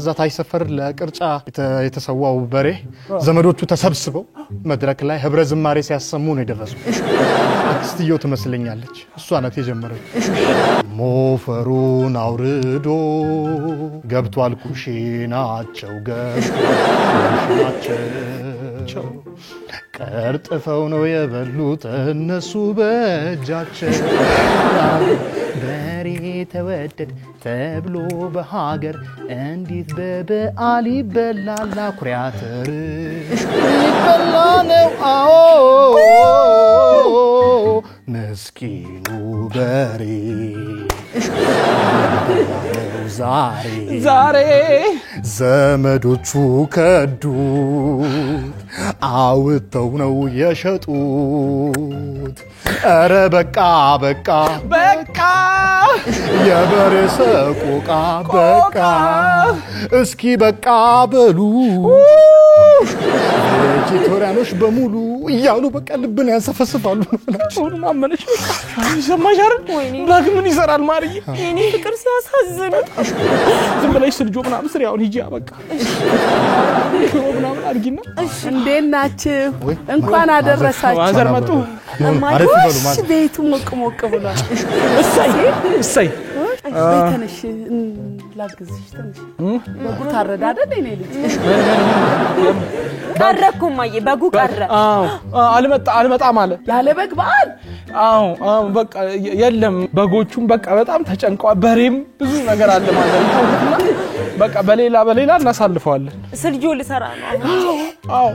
ዛታይ ሰፈር ለቅርጫ የተሰዋው በሬ ዘመዶቹ ተሰብስበው መድረክ ላይ ህብረ ዝማሬ ሲያሰሙ ነው የደረሱት አክስትየው ትመስለኛለች እሷ ናት የጀመረችው ሞፈሩን አውርዶ ገብቷል ኩሽናቸው ገብቷል ቀርጥፈው ነው የበሉት እነሱ በእጃቸው በሬ ተወደድ ተብሎ በሀገር እንዴት በበዓል ይበላል አኩሪያተር ይበላነው አዎ መስኪኑ በሬ ዛሬ ዘመዶቹ ከዱት አውጥተው ነው የሸጡት አረ በቃ የበሬ ሰቆቃ በቃ እስኪ በቃ በሉ ጂቶራኖች በሙሉ ይያሉ በቃ ልብን ያንሰፈስፋሉ ናቸው ማመነሽ ሰማሻር ላግ ምን ይሰራል ማርዬ እኔ ፍቅር ሲያሳዝን ዝም ብለሽ ስልጆ ምናምን ስሪ አሁን ሂጂ በቃ ምናምን አድርጊና እንዴት ናችሁ እንኳን አደረሳችሁ ማዘር መጡ አረፍ ይበሉ ማለት ቤቱ ሞቅ ብሏል እሰይ በተነሽ ላግዝሽ ተነሽ በጉ ታረዳ አይደል እኔ ልጅ ቀረኩም ማየ በጉ ቀረ አልመጣ ማለት ያለ በግ በዓል አዎ በቃ የለም በጎቹም በቃ በጣም ተጨንቀው በሬም ብዙ ነገር አለ ማለት ነው በቃ በሌላ እናሳልፈዋለን ስልጆ ልሰራ ነው አዎ